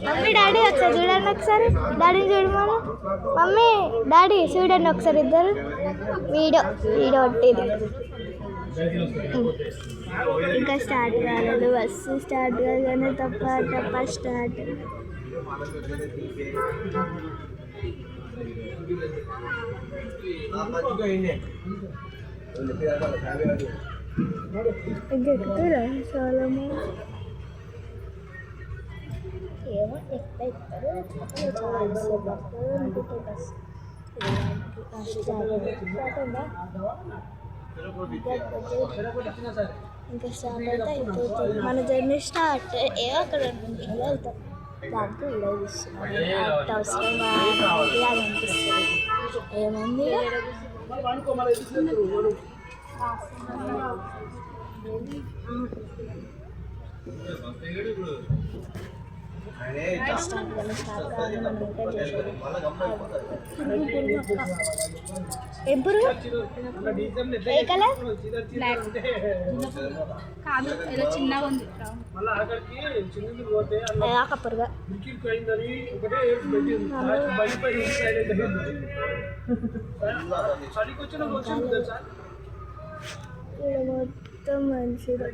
Mummy daddy ఒకసారి చూడండి, ఒకసారి డాడీని చూడమను. మమ్మీ డాడీ చూడండి ఒకసారి ఇద్దరు. వీడియో ఒట్టిది ఇంకా స్టార్ట్ కాలేదు. బస్సు స్టార్ట్ కాగానే తప్ప స్టార్ట్. ఎక్కుతురా చాలా ఏమో ఎక్కుతారు ఇంకా స్టార్ట్ అయితే అయిపోతుంది మన జర్నీ స్టార్ట్. అక్కడ ఇంట్లో వెళ్తాం, దాంట్లో ఇలా తీస్తున్నాం అవసరంగా అనిపిస్తుంది. ఏముంది ఎప్పుడు ఏ కలర్ బ్లాక్ కాదు, ఏదో చిన్నగా ఉంది కప్పరుగా. మొత్తం మంచిగా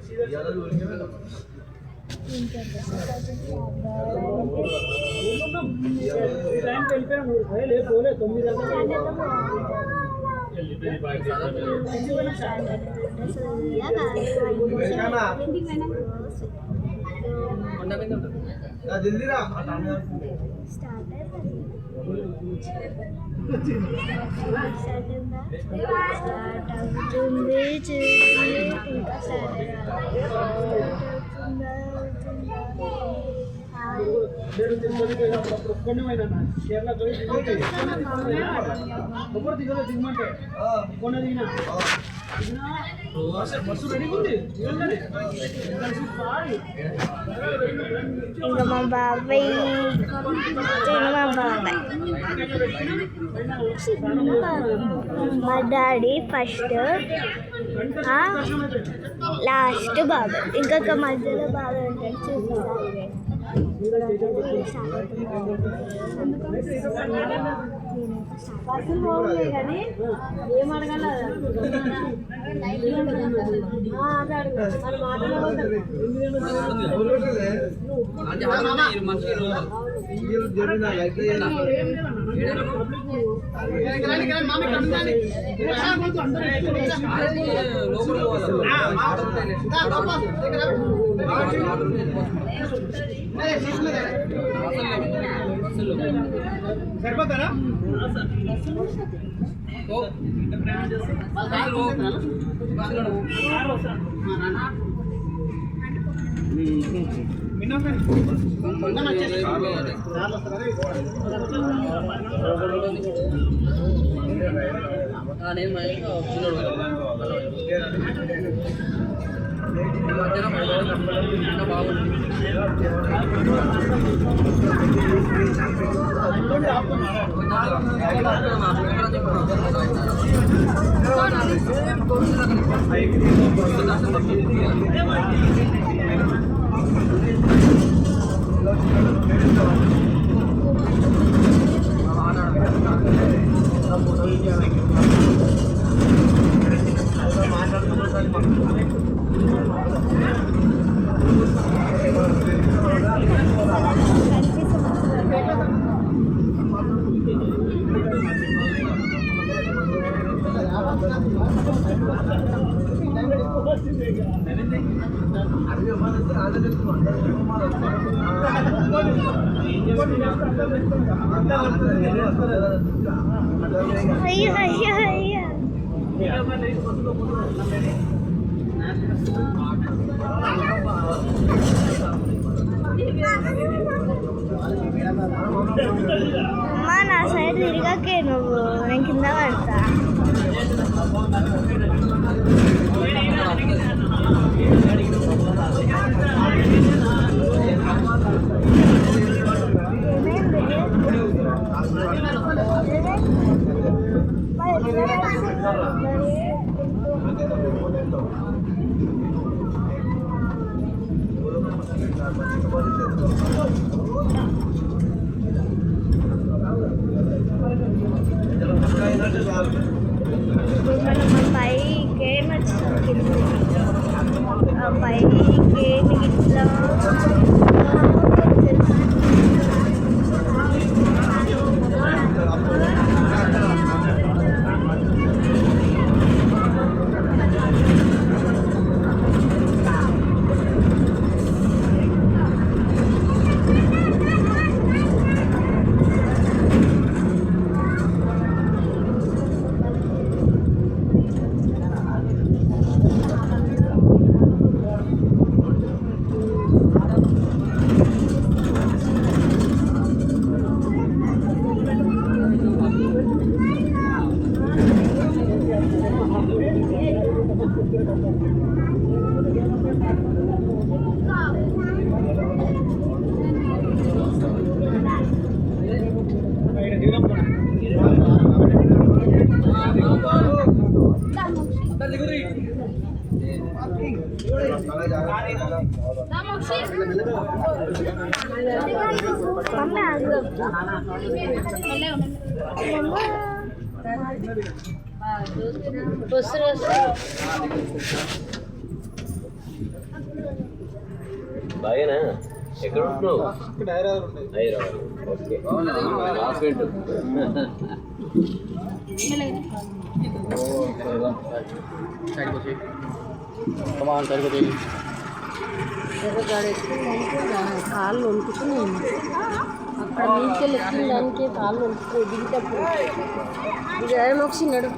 స్టార్ట్ అవుతుంది. ఇంకా మా బాబాయ్ మా డాడీ ఫస్ట్, లాస్ట్ బాబాయ్, ఇంకొక మధ్యలో బాబాయ్ ఉంటాడు చూపిస్తాను. కానీ ఏమడగల సరిపోతారా? అయ్యో అయ్యో అయ్యో అమ్మా నా సైడ్ తిరిగాకే నువ్వు, నేను కింద పడతా. పైకి ఇట్లా బాగానా ఎక్కడ ఉంటున్నావు? హైదరాబాద్. ఓకే రాస్పెట్టు కాళ్ళు వండుకున్నాయి అక్కడ మీకెళ్ళి ఎక్కిన దానికి కాళ్ళు వండుకున్నాయి దిగిటప్పుడు ఇది ఏమొచ్చినాడు